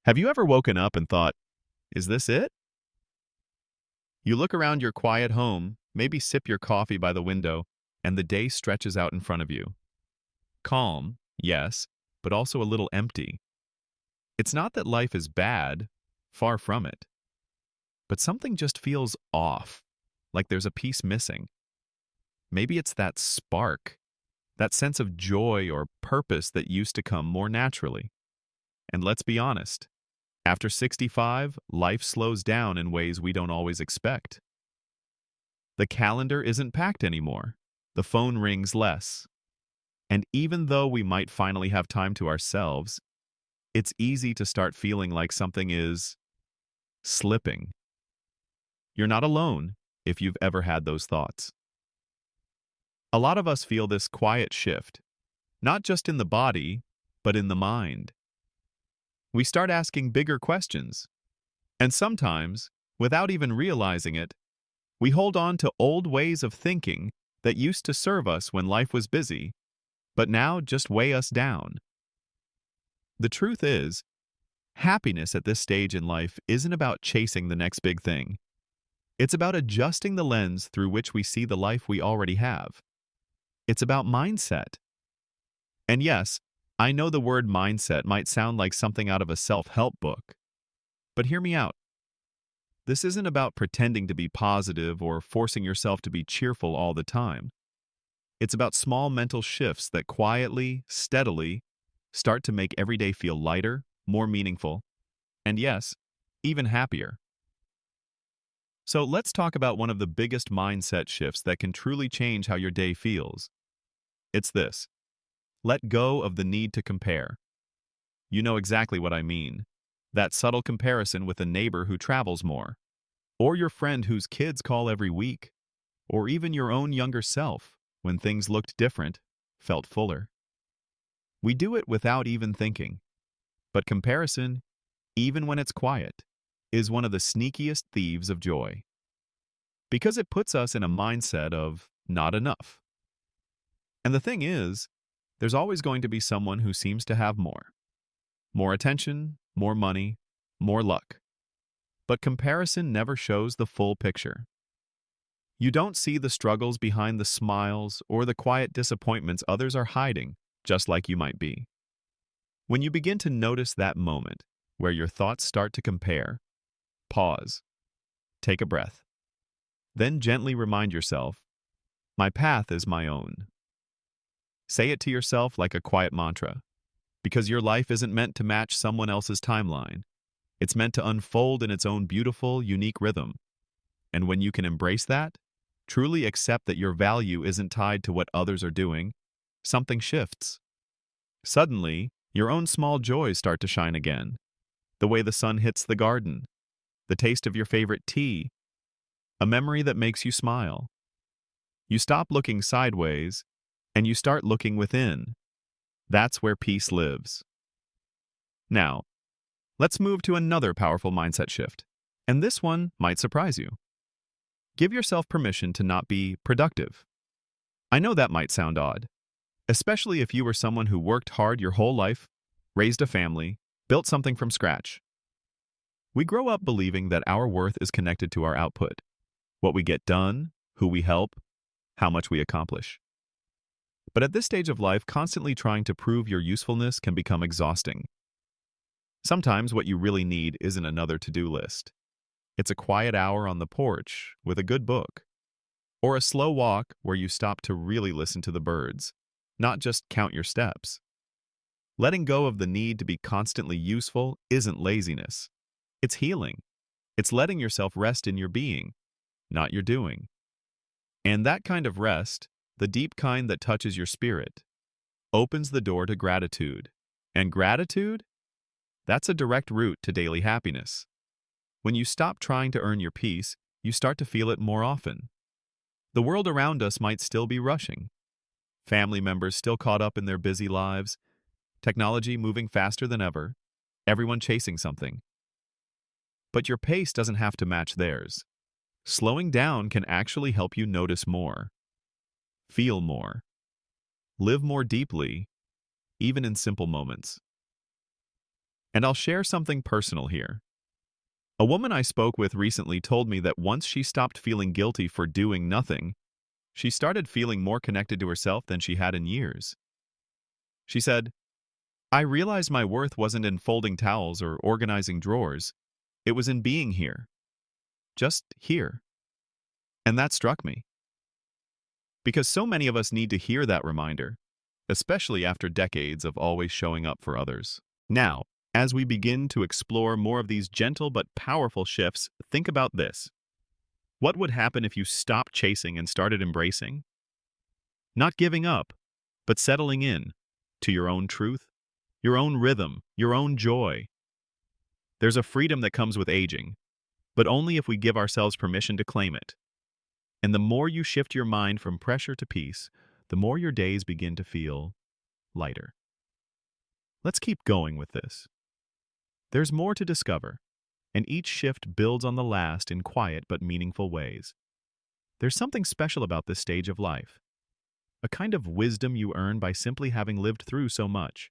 Have you ever woken up and thought, is this it? You look around your quiet home, maybe sip your coffee by the window, and the day stretches out in front of you. Calm, yes, but also a little empty. It's not that life is bad, far from it, but something just feels off, like there's a piece missing. Maybe it's that spark, that sense of joy or purpose that used to come more naturally. And let's be honest, after 65, life slows down in ways we don't always expect. The calendar isn't packed anymore. The phone rings less. And even though we might finally have time to ourselves, it's easy to start feeling like something is slipping. You're not alone if you've ever had those thoughts. A lot of us feel this quiet shift, not just in the body, but in the mind. We start asking bigger questions, and sometimes, without even realizing it, we hold on to old ways of thinking that used to serve us when life was busy, but now just weigh us down. The truth is, happiness at this stage in life isn't about chasing the next big thing. It's about adjusting the lens through which we see the life we already have. It's about mindset. And yes, I know the word mindset might sound like something out of a self-help book. But hear me out. This isn't about pretending to be positive or forcing yourself to be cheerful all the time. It's about small mental shifts that quietly, steadily, start to make every day feel lighter, more meaningful, and yes, even happier. So let's talk about one of the biggest mindset shifts that can truly change how your day feels. It's this. Let go of the need to compare. You know exactly what I mean. That subtle comparison with a neighbor who travels more, or your friend whose kids call every week, or even your own younger self, when things looked different, felt fuller. We do it without even thinking. But comparison, even when it's quiet, is one of the sneakiest thieves of joy. Because it puts us in a mindset of not enough. And the thing is, there's always going to be someone who seems to have more. More attention, more money, more luck. But comparison never shows the full picture. You don't see the struggles behind the smiles or the quiet disappointments others are hiding, just like you might be. When you begin to notice that moment where your thoughts start to compare, pause, take a breath. Then gently remind yourself, my path is my own. Say it to yourself like a quiet mantra, because your life isn't meant to match someone else's timeline. It's meant to unfold in its own beautiful, unique rhythm. And when you can embrace that, truly accept that your value isn't tied to what others are doing, something shifts. Suddenly, your own small joys start to shine again. The way the sun hits the garden, the taste of your favorite tea, a memory that makes you smile. You stop looking sideways, and you start looking within. That's where peace lives. Now, let's move to another powerful mindset shift, and this one might surprise you. Give yourself permission to not be productive. I know that might sound odd, especially if you were someone who worked hard your whole life, raised a family, built something from scratch. We grow up believing that our worth is connected to our output, what we get done, who we help, how much we accomplish. But at this stage of life, constantly trying to prove your usefulness can become exhausting. Sometimes what you really need isn't another to-do list. It's a quiet hour on the porch with a good book, or a slow walk where you stop to really listen to the birds, not just count your steps. Letting go of the need to be constantly useful isn't laziness. It's healing. It's letting yourself rest in your being, not your doing. And that kind of rest, the deep kind that touches your spirit, opens the door to gratitude. And gratitude? That's a direct route to daily happiness. When you stop trying to earn your peace, you start to feel it more often. The world around us might still be rushing. Family members still caught up in their busy lives, technology moving faster than ever, everyone chasing something. But your pace doesn't have to match theirs. Slowing down can actually help you notice more, feel more, live more deeply, even in simple moments. And I'll share something personal here. A woman I spoke with recently told me that once she stopped feeling guilty for doing nothing, she started feeling more connected to herself than she had in years. She said, I realized my worth wasn't in folding towels or organizing drawers. It was in being here. Just here. And that struck me. Because so many of us need to hear that reminder, especially after decades of always showing up for others. Now, as we begin to explore more of these gentle but powerful shifts, think about this. What would happen if you stopped chasing and started embracing? Not giving up, but settling in to your own truth, your own rhythm, your own joy. There's a freedom that comes with aging, but only if we give ourselves permission to claim it. And the more you shift your mind from pressure to peace, the more your days begin to feel lighter. Let's keep going with this. There's more to discover, and each shift builds on the last in quiet but meaningful ways. There's something special about this stage of life, a kind of wisdom you earn by simply having lived through so much.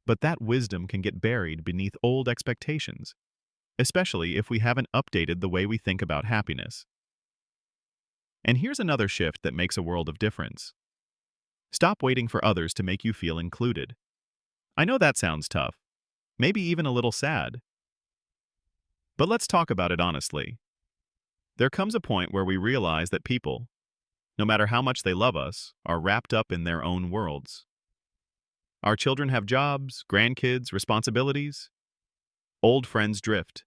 But that wisdom can get buried beneath old expectations, especially if we haven't updated the way we think about happiness. And here's another shift that makes a world of difference. Stop waiting for others to make you feel included. I know that sounds tough, maybe even a little sad. But let's talk about it honestly. There comes a point where we realize that people, no matter how much they love us, are wrapped up in their own worlds. Our children have jobs, grandkids, responsibilities. Old friends drift.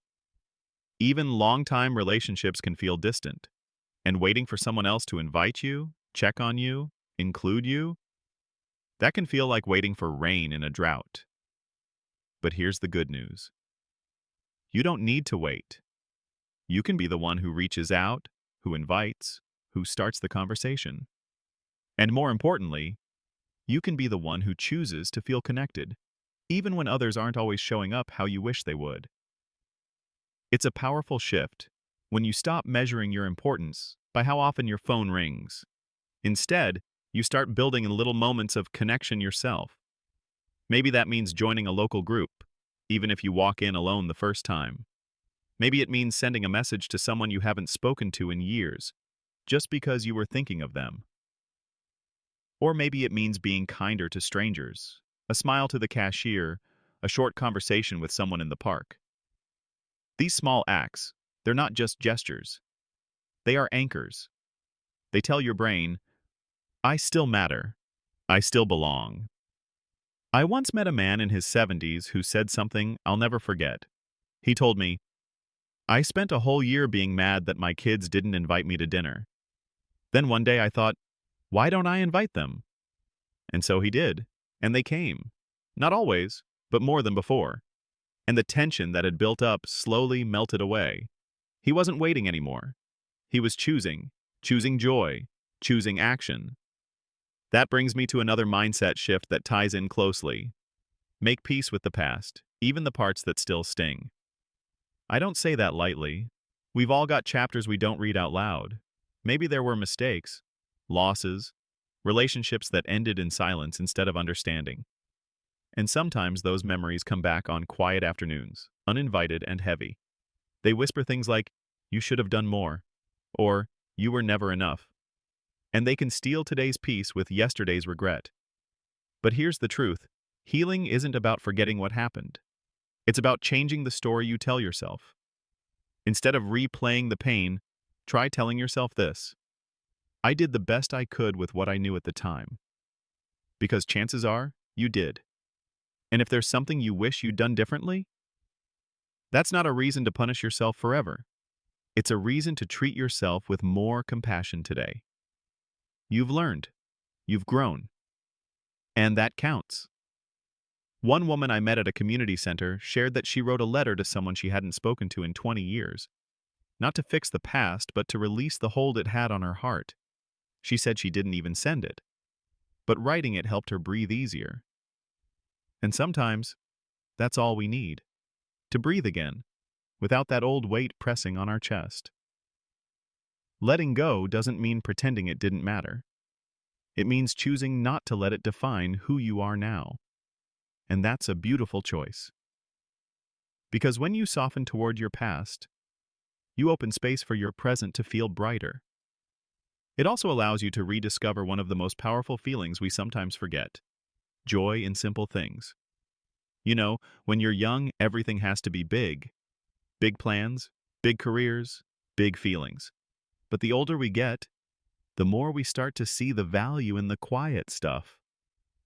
Even long-time relationships can feel distant. And waiting for someone else to invite you, check on you, include you, that can feel like waiting for rain in a drought. But here's the good news. You don't need to wait. You can be the one who reaches out, who invites, who starts the conversation. And more importantly, you can be the one who chooses to feel connected, even when others aren't always showing up how you wish they would. It's a powerful shift when you stop measuring your importance by how often your phone rings. Instead, you start building in little moments of connection yourself. Maybe that means joining a local group, even if you walk in alone the first time. Maybe it means sending a message to someone you haven't spoken to in years, just because you were thinking of them. Or maybe it means being kinder to strangers, a smile to the cashier, a short conversation with someone in the park. These small acts, they're not just gestures. They are anchors. They tell your brain, I still matter. I still belong. I once met a man in his 70s who said something I'll never forget. He told me, I spent a whole year being mad that my kids didn't invite me to dinner. Then one day I thought, why don't I invite them? And so he did, and they came. Not always, but more than before. And the tension that had built up slowly melted away. He wasn't waiting anymore. He was choosing joy, choosing action. That brings me to another mindset shift that ties in closely. Make peace with the past, even the parts that still sting. I don't say that lightly. We've all got chapters we don't read out loud. Maybe there were mistakes, losses, relationships that ended in silence instead of understanding. And sometimes those memories come back on quiet afternoons, uninvited and heavy. They whisper things like, you should have done more, or you were never enough. And they can steal today's peace with yesterday's regret. But here's the truth. Healing isn't about forgetting what happened. It's about changing the story you tell yourself. Instead of replaying the pain, try telling yourself this. I did the best I could with what I knew at the time. Because chances are, you did. And if there's something you wish you'd done differently, that's not a reason to punish yourself forever. It's a reason to treat yourself with more compassion today. You've learned. You've grown. And that counts. One woman I met at a community center shared that she wrote a letter to someone she hadn't spoken to in 20 years. Not to fix the past, but to release the hold it had on her heart. She said she didn't even send it. But writing it helped her breathe easier. And sometimes, that's all we need. To breathe again, without that old weight pressing on our chest. Letting go doesn't mean pretending it didn't matter. It means choosing not to let it define who you are now. And that's a beautiful choice. Because when you soften toward your past, you open space for your present to feel brighter. It also allows you to rediscover one of the most powerful feelings we sometimes forget: joy in simple things. You know, when you're young, everything has to be big. Big plans, big careers, big feelings. But the older we get, the more we start to see the value in the quiet stuff.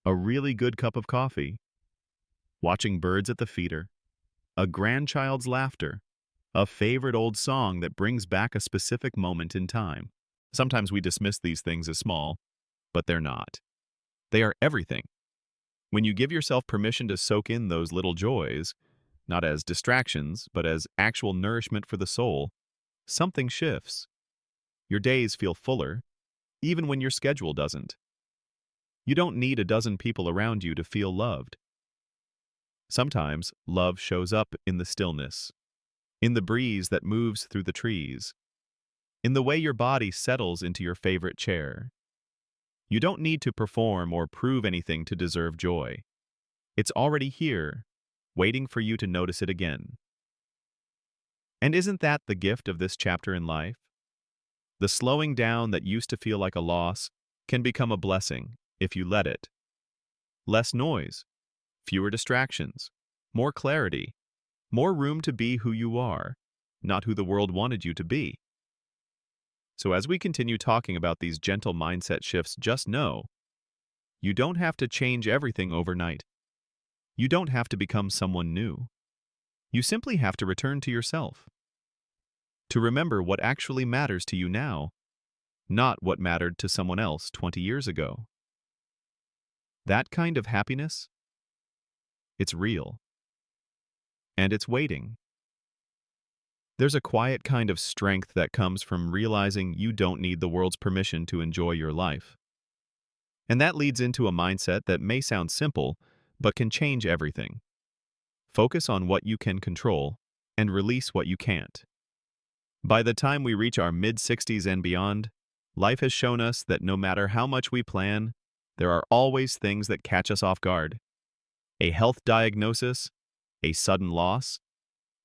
A really good cup of coffee, watching birds at the feeder, a grandchild's laughter, a favorite old song that brings back a specific moment in time. Sometimes we dismiss these things as small, but they're not. They are everything. When you give yourself permission to soak in those little joys, not as distractions, but as actual nourishment for the soul, something shifts. Your days feel fuller, even when your schedule doesn't. You don't need a dozen people around you to feel loved. Sometimes love shows up in the stillness, in the breeze that moves through the trees, in the way your body settles into your favorite chair. You don't need to perform or prove anything to deserve joy. It's already here, waiting for you to notice it again. And isn't that the gift of this chapter in life? The slowing down that used to feel like a loss can become a blessing if you let it. Less noise, fewer distractions, more clarity, more room to be who you are, not who the world wanted you to be. So as we continue talking about these gentle mindset shifts, just know, you don't have to change everything overnight. You don't have to become someone new. You simply have to return to yourself. To remember what actually matters to you now, not what mattered to someone else 20 years ago. That kind of happiness, it's real. And it's waiting. There's a quiet kind of strength that comes from realizing you don't need the world's permission to enjoy your life. And that leads into a mindset that may sound simple, but can change everything. Focus on what you can control and release what you can't. By the time we reach our mid-60s and beyond, life has shown us that no matter how much we plan, there are always things that catch us off guard. A health diagnosis, a sudden loss,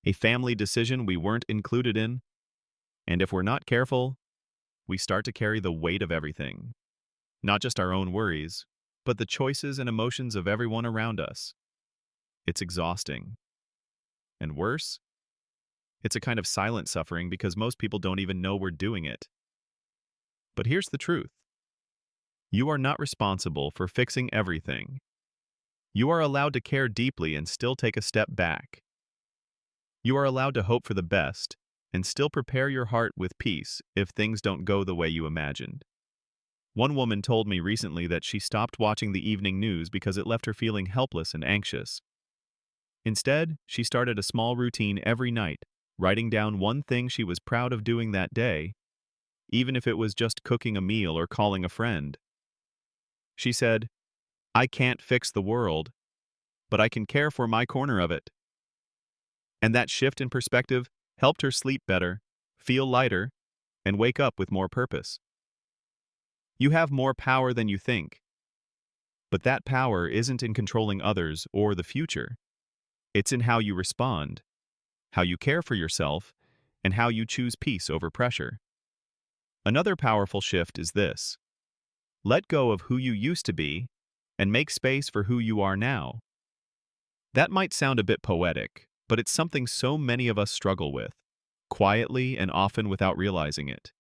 a family decision we weren't included in, and if we're not careful, we start to carry the weight of everything. Not just our own worries, but the choices and emotions of everyone around us. It's exhausting. And worse, it's a kind of silent suffering because most people don't even know we're doing it. But here's the truth. You are not responsible for fixing everything. You are allowed to care deeply and still take a step back. You are allowed to hope for the best and still prepare your heart with peace if things don't go the way you imagined. One woman told me recently that she stopped watching the evening news because it left her feeling helpless and anxious. Instead, she started a small routine every night, writing down one thing she was proud of doing that day, even if it was just cooking a meal or calling a friend. She said, "I can't fix the world, but I can care for my corner of it." And that shift in perspective helped her sleep better, feel lighter, and wake up with more purpose. You have more power than you think. But that power isn't in controlling others or the future. It's in how you respond, how you care for yourself, and how you choose peace over pressure. Another powerful shift is this: let go of who you used to be and make space for who you are now. That might sound a bit poetic, but it's something so many of us struggle with, quietly and often without realizing it.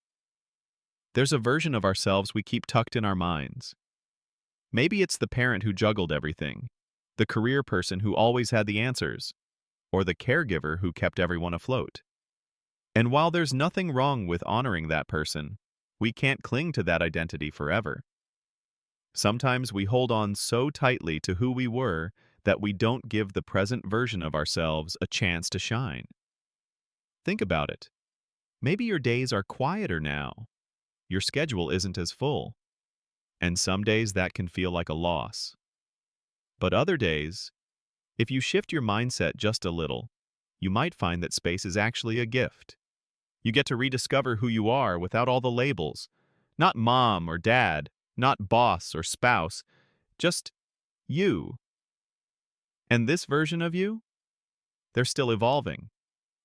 There's a version of ourselves we keep tucked in our minds. Maybe it's the parent who juggled everything, the career person who always had the answers, or the caregiver who kept everyone afloat. And while there's nothing wrong with honoring that person, we can't cling to that identity forever. Sometimes we hold on so tightly to who we were that we don't give the present version of ourselves a chance to shine. Think about it. Maybe your days are quieter now. Your schedule isn't as full. And some days that can feel like a loss. But other days, if you shift your mindset just a little, you might find that space is actually a gift. You get to rediscover who you are without all the labels. Not mom or dad, not boss or spouse, just you. And this version of you? They're still evolving,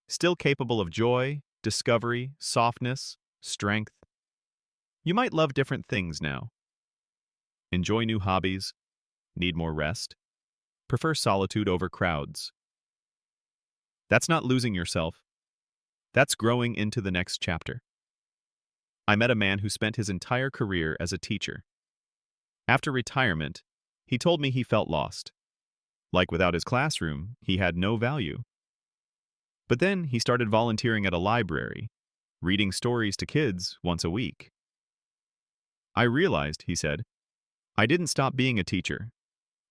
still capable of joy, discovery, softness, strength. You might love different things now. Enjoy new hobbies, need more rest, prefer solitude over crowds. That's not losing yourself. That's growing into the next chapter. I met a man who spent his entire career as a teacher. After retirement, he told me he felt lost. Like without his classroom, he had no value. But then he started volunteering at a library, reading stories to kids once a week. I realized, he said, I didn't stop being a teacher.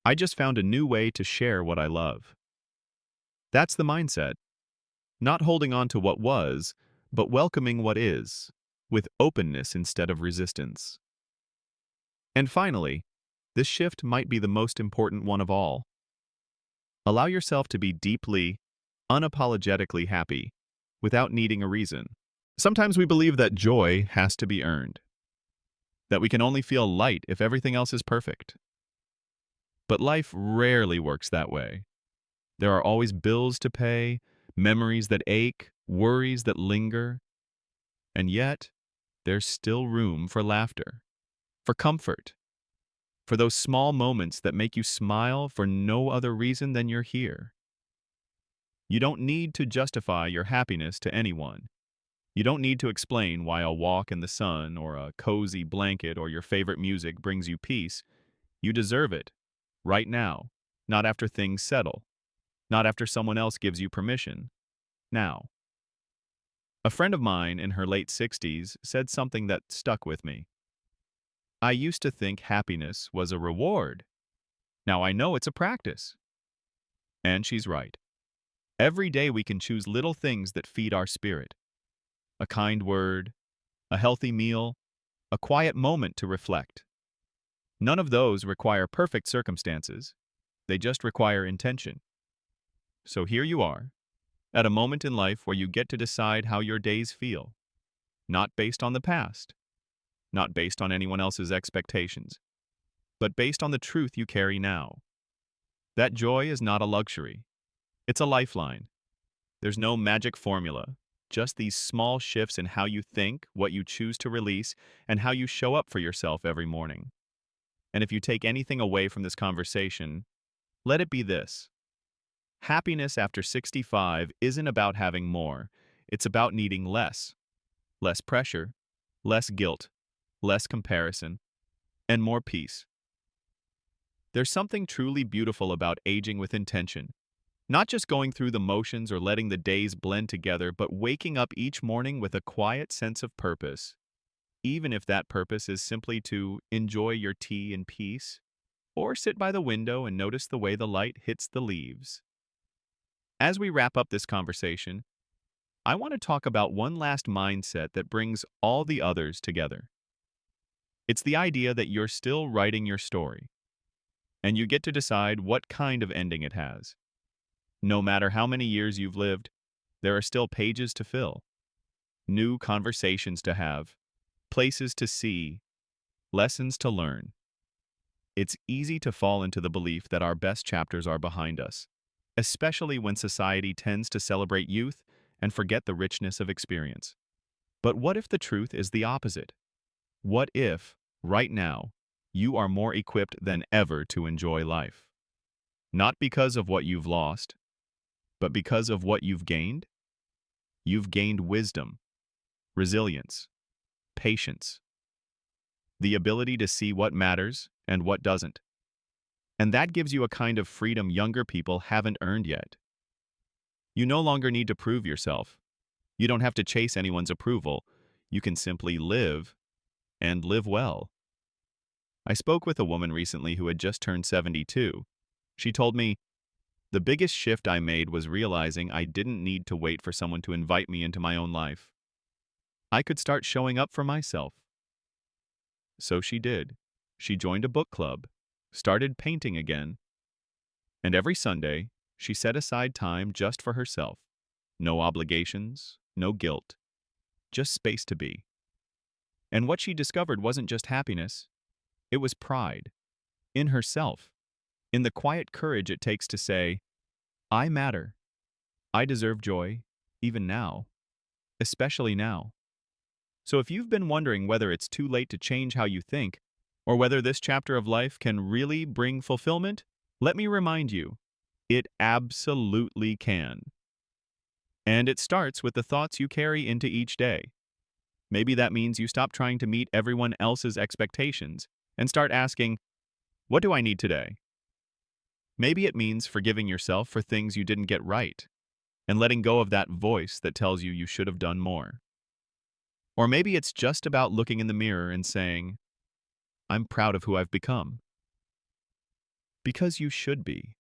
I just found a new way to share what I love. That's the mindset. Not holding on to what was, but welcoming what is, with openness instead of resistance. And finally, this shift might be the most important one of all. Allow yourself to be deeply, unapologetically happy, without needing a reason. Sometimes we believe that joy has to be earned, that we can only feel light if everything else is perfect. But life rarely works that way. There are always bills to pay, memories that ache, worries that linger, and yet there's still room for laughter, for comfort, for those small moments that make you smile for no other reason than you're here. You don't need to justify your happiness to anyone. You don't need to explain why a walk in the sun or a cozy blanket or your favorite music brings you peace. You deserve it, right now, not after things settle, not after someone else gives you permission. Now. A friend of mine in her late 60s said something that stuck with me. I used to think happiness was a reward. Now I know it's a practice. And she's right. Every day we can choose little things that feed our spirit. A kind word, a healthy meal, a quiet moment to reflect. None of those require perfect circumstances. They just require intention. So here you are, at a moment in life where you get to decide how your days feel, not based on the past, not based on anyone else's expectations, but based on the truth you carry now. That joy is not a luxury. It's a lifeline. There's no magic formula, just these small shifts in how you think, what you choose to release, and how you show up for yourself every morning. And if you take anything away from this conversation, let it be this. Happiness after 65 isn't about having more. It's about needing less. Less pressure, less guilt, less comparison, and more peace. There's something truly beautiful about aging with intention. Not just going through the motions or letting the days blend together, but waking up each morning with a quiet sense of purpose. Even if that purpose is simply to enjoy your tea in peace, or sit by the window and notice the way the light hits the leaves. As we wrap up this conversation, I want to talk about one last mindset that brings all the others together. It's the idea that you're still writing your story, and you get to decide what kind of ending it has. No matter how many years you've lived, there are still pages to fill, new conversations to have, places to see, lessons to learn. It's easy to fall into the belief that our best chapters are behind us, especially when society tends to celebrate youth and forget the richness of experience. But what if the truth is the opposite? What if, right now, you are more equipped than ever to enjoy life? Not because of what you've lost, but because of what you've gained? You've gained wisdom, resilience, patience, the ability to see what matters and what doesn't. And that gives you a kind of freedom younger people haven't earned yet. You no longer need to prove yourself. You don't have to chase anyone's approval. You can simply live, and live well. I spoke with a woman recently who had just turned 72. She told me, the biggest shift I made was realizing I didn't need to wait for someone to invite me into my own life. I could start showing up for myself. So she did. She joined a book club, started painting again, and every Sunday, she set aside time just for herself. No obligations, no guilt, just space to be. And what she discovered wasn't just happiness, it was pride. In herself. In the quiet courage it takes to say, I matter. I deserve joy, even now, especially now. So if you've been wondering whether it's too late to change how you think, or whether this chapter of life can really bring fulfillment, let me remind you, it absolutely can. And it starts with the thoughts you carry into each day. Maybe that means you stop trying to meet everyone else's expectations and start asking, what do I need today? Maybe it means forgiving yourself for things you didn't get right and letting go of that voice that tells you should have done more. Or maybe it's just about looking in the mirror and saying, I'm proud of who I've become. Because you should be.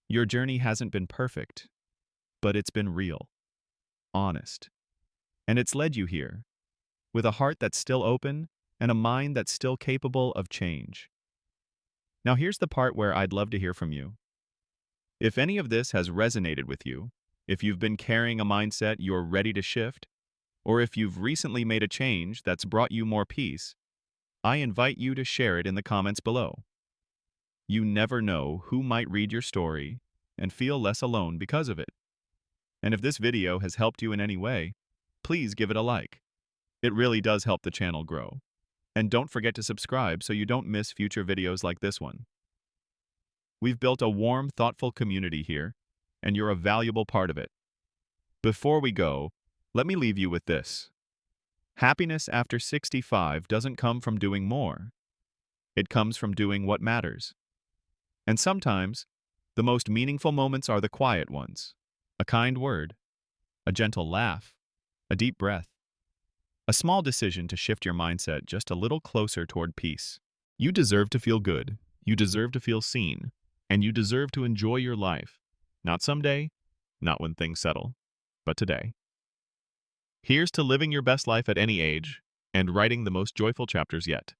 Your journey hasn't been perfect, but it's been real, honest, and it's led you here, with a heart that's still open and a mind that's still capable of change. Now here's the part where I'd love to hear from you. If any of this has resonated with you, if you've been carrying a mindset you're ready to shift, or if you've recently made a change that's brought you more peace, I invite you to share it in the comments below. You never know who might read your story and feel less alone because of it. And if this video has helped you in any way, please give it a like. It really does help the channel grow. And don't forget to subscribe so you don't miss future videos like this one. We've built a warm, thoughtful community here, and you're a valuable part of it. Before we go, let me leave you with this. Happiness after 65 doesn't come from doing more. It comes from doing what matters. And sometimes, the most meaningful moments are the quiet ones. A kind word, a gentle laugh, a deep breath, a small decision to shift your mindset just a little closer toward peace. You deserve to feel good, you deserve to feel seen, and you deserve to enjoy your life. Not someday, not when things settle, but today. Here's to living your best life at any age and writing the most joyful chapters yet.